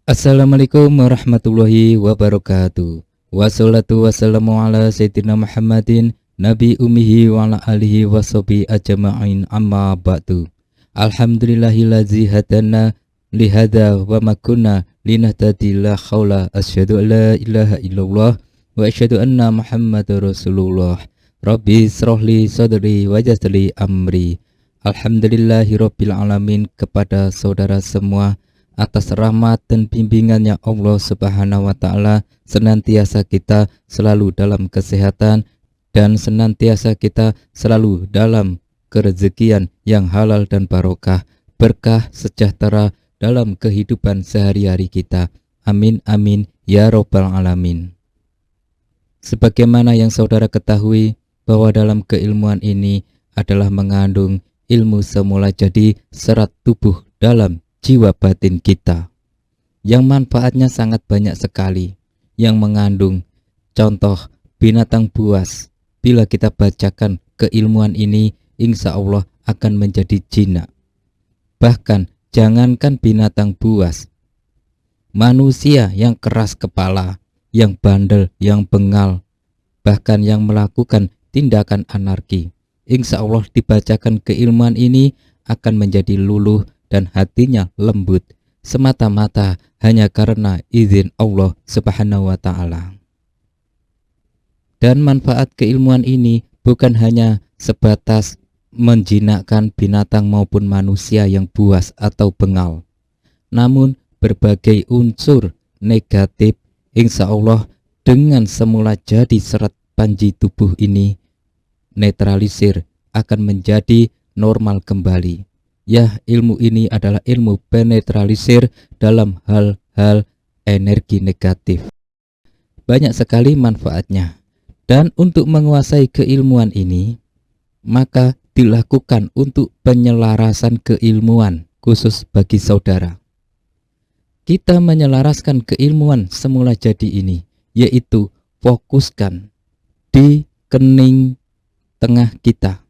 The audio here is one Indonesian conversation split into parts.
Assalamualaikum warahmatullahi wabarakatuh. Wassalatu wassalamu ala sayyidina Muhammadin Nabi ummihi wa ala alihi washabi ajma'in amma ba'du. Alhamdulillahillazi hadana lihada wa ma kunna linahtadi la haula asyhadu an la ilaha illallah wa asyhadu anna Muhammadar Rasulullah. Rabbi shrahli sadri wa yassirli amri. Alhamdulillahirabbil alamin, kepada saudara semua atas rahmat dan bimbingannya Allah Subhanahu wa taala, senantiasa kita selalu dalam kesehatan dan senantiasa kita selalu dalam kerezekian yang halal dan barokah, berkah sejahtera dalam kehidupan sehari-hari kita. Amin amin ya robbal alamin. Sebagaimana yang saudara ketahui bahwa dalam keilmuan ini adalah mengandung ilmu semula jadi serat tubuh dalam jiwa batin kita, yang manfaatnya sangat banyak sekali, yang mengandung contoh binatang buas. Bila kita bacakan keilmuan ini, insya Allah akan menjadi jinak. Bahkan jangankan binatang buas, manusia yang keras kepala, yang bandel, yang bengal, bahkan yang melakukan tindakan anarki, insya Allah dibacakan keilmuan ini akan menjadi luluh dan hatinya lembut, semata-mata hanya karena izin Allah Subhanahu wa ta'ala. Dan manfaat keilmuan ini bukan hanya sebatas menjinakkan binatang maupun manusia yang buas atau bengal, namun berbagai unsur negatif insya Allah dengan semula jadi serat panji tubuh ini netralisir, akan menjadi normal kembali. Ya, ilmu ini adalah ilmu penetralisir dalam hal-hal energi negatif. Banyak sekali manfaatnya. Dan untuk menguasai keilmuan ini, maka dilakukan untuk penyelarasan keilmuan khusus bagi saudara. Kita menyelaraskan keilmuan semula jadi ini, yaitu fokuskan di kening tengah kita,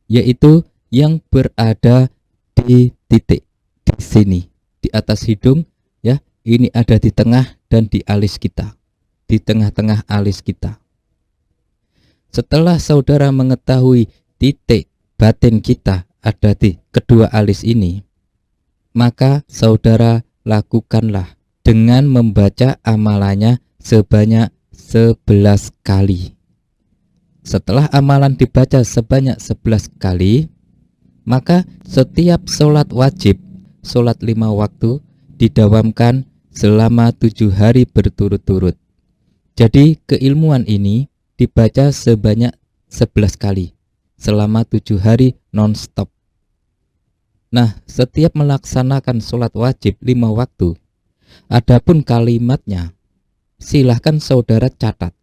yaitu yang berada di titik di sini, di atas hidung, ya, ini ada di tengah dan di alis kita, di tengah-tengah alis kita. Setelah saudara mengetahui titik batin kita ada di kedua alis ini, maka saudara lakukanlah dengan membaca amalannya sebanyak 11 kali. Setelah amalan dibaca sebanyak 11 kali, maka setiap sholat wajib, sholat 5 waktu, didawamkan selama 7 hari berturut-turut. Jadi keilmuan ini dibaca sebanyak 11 kali, selama 7 hari non-stop. Nah, setiap melaksanakan sholat wajib 5 waktu, adapun kalimatnya, silahkan saudara catat.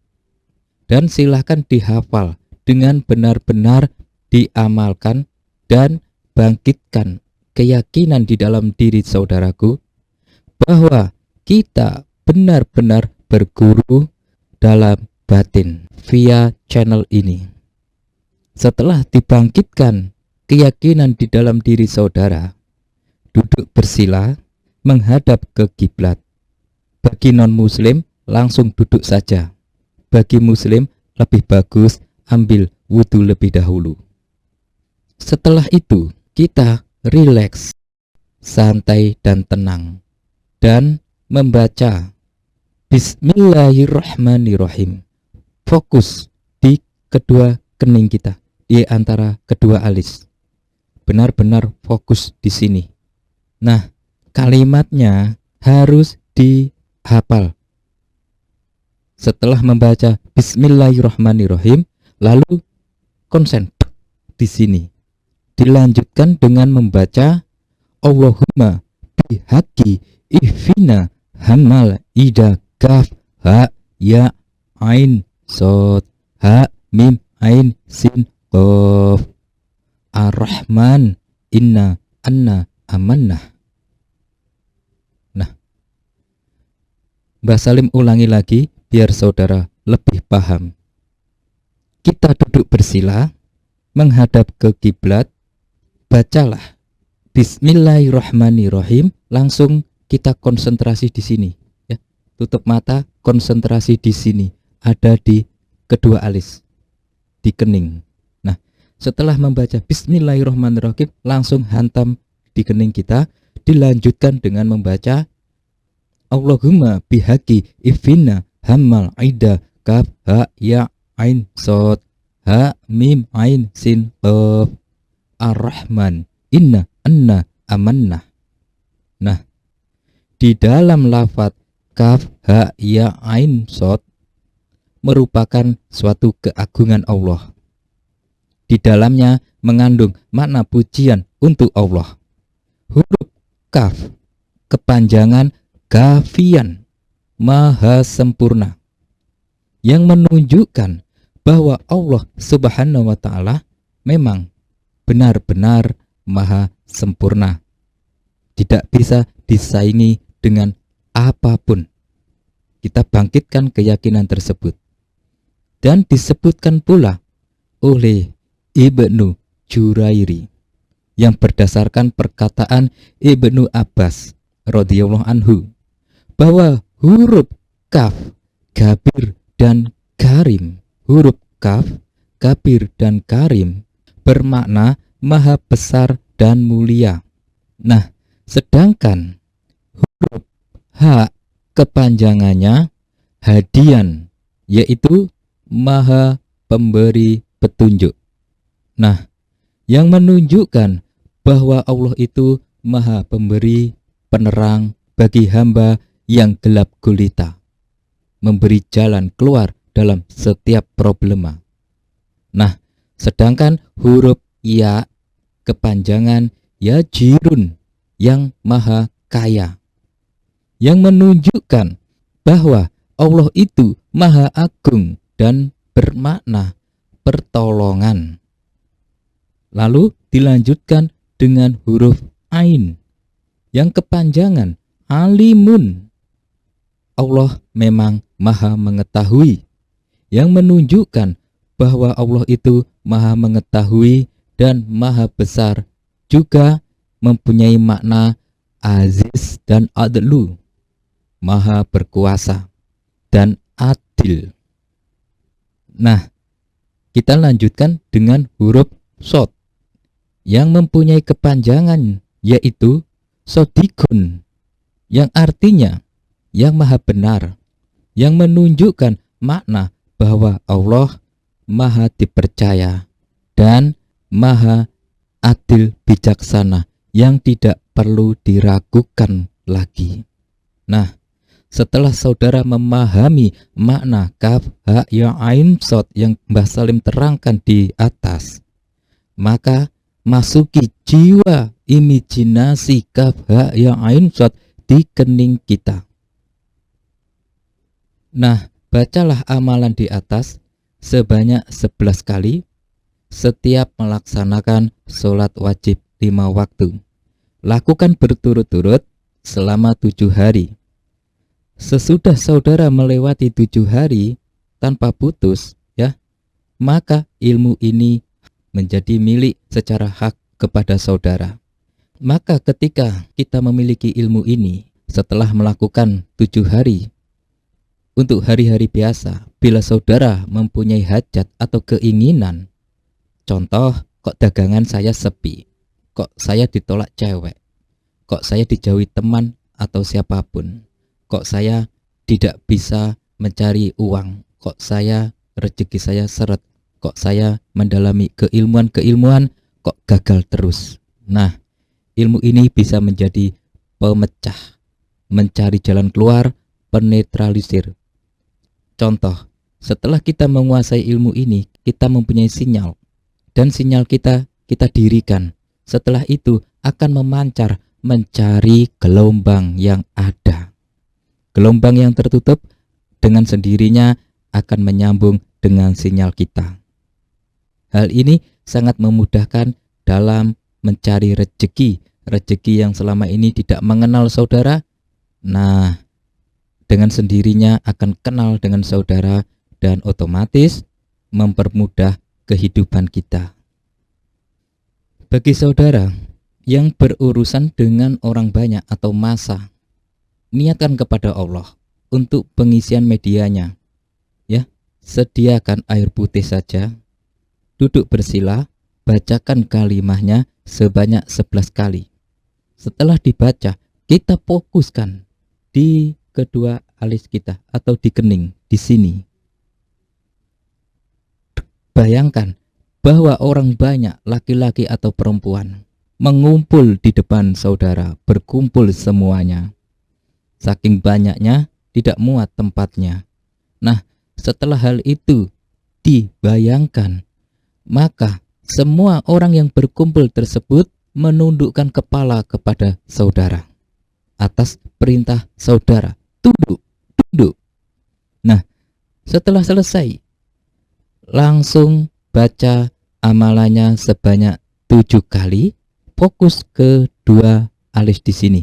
Dan silahkan dihafal dengan benar-benar diamalkan dan bangkitkan keyakinan di dalam diri saudaraku bahwa kita benar-benar berguru dalam batin via channel ini. Setelah dibangkitkan keyakinan di dalam diri saudara, duduk bersila menghadap ke kiblat. Bagi non-muslim langsung duduk saja. Bagi muslim lebih bagus ambil wudhu lebih dahulu. Setelah itu kita rileks, santai dan tenang, dan membaca Bismillahirrahmanirrahim. Fokus di kedua kening kita, di antara kedua alis. Benar-benar fokus di sini. Nah, kalimatnya harus dihafal. Setelah membaca Bismillahirrahmanirrahim, lalu konsen di sini. Dilanjutkan dengan membaca Allahumma bihaqi ihfina hamal ida kaf ha ya ain sod ha mim ain sin qaf ar-rahman inna anna amannah. Nah, Mbah Salim ulangi lagi biar saudara lebih paham. Kita duduk bersila menghadap ke kiblat, bacalah Bismillahirrahmanirrahim langsung kita konsentrasi di sini, ya. Tutup mata, konsentrasi di sini, ada di kedua alis, di kening. Nah, setelah membaca Bismillahirrahmanirrahim, langsung hantam di kening kita, dilanjutkan dengan membaca Allahumma bihaqi ifina hammal aida kaf ha ya ain sod ha mim ain sin qaf ar-rahman inna anna amanna. Nah, di dalam lafaz kaf ha ya ain sod merupakan suatu keagungan Allah. Di dalamnya mengandung makna pujian untuk Allah. Huruf kaf kepanjangan Gafian, maha sempurna, yang menunjukkan bahwa Allah Subhanahu wa ta'ala memang benar-benar maha sempurna, tidak bisa disaingi dengan apapun. Kita bangkitkan keyakinan tersebut. Dan disebutkan pula oleh Ibnu Jurairi yang berdasarkan perkataan Ibnu Abbas radhiyallahu anhu, bahwa huruf kaf, gabir dan karim, huruf kaf, gabir dan karim bermakna maha besar dan mulia. Nah, sedangkan huruf ha kepanjangannya hadian, yaitu maha pemberi petunjuk. Nah, yang menunjukkan bahwa Allah itu maha pemberi penerang bagi hamba yang gelap gulita, memberi jalan keluar dalam setiap problema. Nah, sedangkan huruf ya kepanjangan yajirun, yang maha kaya, yang menunjukkan bahwa Allah itu maha agung dan bermakna pertolongan. Lalu dilanjutkan dengan huruf ain yang kepanjangan alimun. Allah memang maha mengetahui, yang menunjukkan bahwa Allah itu maha mengetahui dan maha besar, juga mempunyai makna aziz dan adlu, maha berkuasa dan adil. Nah, kita lanjutkan dengan huruf sod yang mempunyai kepanjangan, yaitu sodikun, yang artinya yang maha benar, yang menunjukkan makna bahwa Allah maha dipercaya dan maha adil bijaksana, yang tidak perlu diragukan lagi. Nah, setelah saudara memahami makna kaf ha ya ain sod yang Mbah Salim terangkan di atas, maka masuki jiwa imajinasi kaf ha ya ain sod di kening kita. Nah, bacalah amalan di atas sebanyak 11 kali setiap melaksanakan sholat wajib 5 waktu. Lakukan berturut-turut selama 7 hari. Sesudah saudara melewati 7 hari tanpa putus, ya, maka ilmu ini menjadi milik secara hak kepada saudara. Maka ketika kita memiliki ilmu ini setelah melakukan 7 hari, untuk hari-hari biasa, bila saudara mempunyai hajat atau keinginan, contoh, kok dagangan saya sepi, kok saya ditolak cewek, kok saya dijauhi teman atau siapapun, kok saya tidak bisa mencari uang, kok saya rezeki saya seret, kok saya mendalami keilmuan kok gagal terus. Nah, ilmu ini bisa menjadi pemecah, mencari jalan keluar, penetralisir. Contoh, setelah kita menguasai ilmu ini, kita mempunyai sinyal, dan sinyal kita dirikan. Setelah itu akan memancar mencari gelombang yang ada. Gelombang yang tertutup dengan sendirinya akan menyambung dengan sinyal kita. Hal ini sangat memudahkan dalam mencari rezeki yang selama ini tidak mengenal saudara. Nah, dengan sendirinya akan kenal dengan saudara dan otomatis mempermudah kehidupan kita. Bagi saudara yang berurusan dengan orang banyak atau massa, niatkan kepada Allah untuk pengisian medianya. Ya, sediakan air putih saja, duduk bersila, bacakan kalimahnya sebanyak 11 kali. Setelah dibaca, kita fokuskan di kedua alis kita atau di kening, di sini. Bayangkan bahwa orang banyak, laki-laki atau perempuan, mengumpul di depan saudara, berkumpul semuanya. Saking banyaknya, tidak muat tempatnya. Nah, setelah hal itu dibayangkan, maka semua orang yang berkumpul tersebut menundukkan kepala kepada saudara atas perintah saudara. Tunduk, tunduk. Nah, setelah selesai, langsung baca amalannya sebanyak 7 kali, fokus ke dua alis di sini.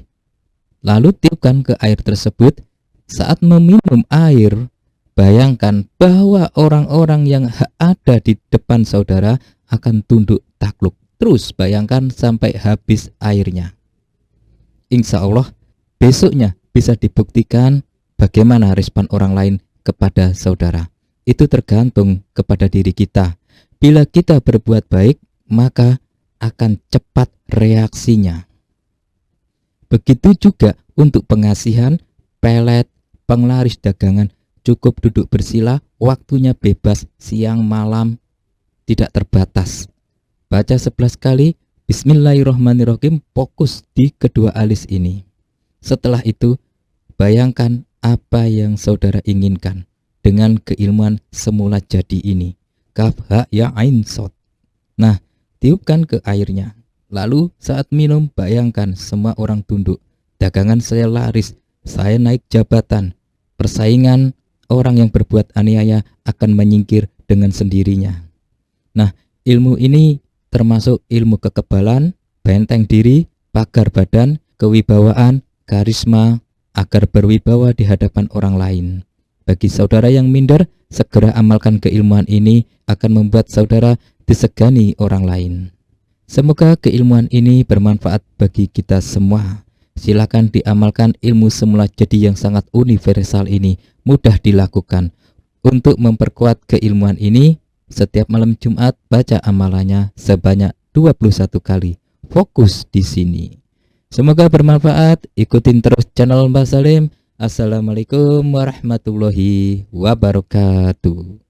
Lalu tiupkan ke air tersebut. Saat meminum air, bayangkan bahwa orang-orang yang ada di depan saudara akan tunduk takluk. Terus bayangkan sampai habis airnya. Insya Allah besoknya bisa dibuktikan bagaimana respon orang lain kepada saudara. Itu tergantung kepada diri kita. Bila kita berbuat baik, maka akan cepat reaksinya. Begitu juga untuk pengasihan, pelet, penglaris dagangan, cukup duduk bersila, waktunya bebas, siang, malam, tidak terbatas. Baca 11 kali, Bismillahirrahmanirrahim, fokus di kedua alis ini. Setelah itu, bayangkan apa yang saudara inginkan dengan keilmuan semula jadi ini. Kaf, ha, ya, ain, sod. Nah, tiupkan ke airnya. Lalu saat minum, bayangkan semua orang tunduk. Dagangan saya laris, saya naik jabatan. Persaingan orang yang berbuat aniaya akan menyingkir dengan sendirinya. Nah, ilmu ini termasuk ilmu kekebalan, benteng diri, pagar badan, kewibawaan, karisma, agar berwibawa di hadapan orang lain. Bagi saudara yang minder, segera amalkan keilmuan ini akan membuat saudara disegani orang lain. Semoga keilmuan ini bermanfaat bagi kita semua. Silakan diamalkan ilmu semula jadi yang sangat universal ini, mudah dilakukan. Untuk memperkuat keilmuan ini, setiap malam Jumat baca amalannya sebanyak 21 kali. Fokus di sini. Semoga bermanfaat. Ikutin terus channel Mbah Salim. Assalamualaikum warahmatullahi wabarakatuh.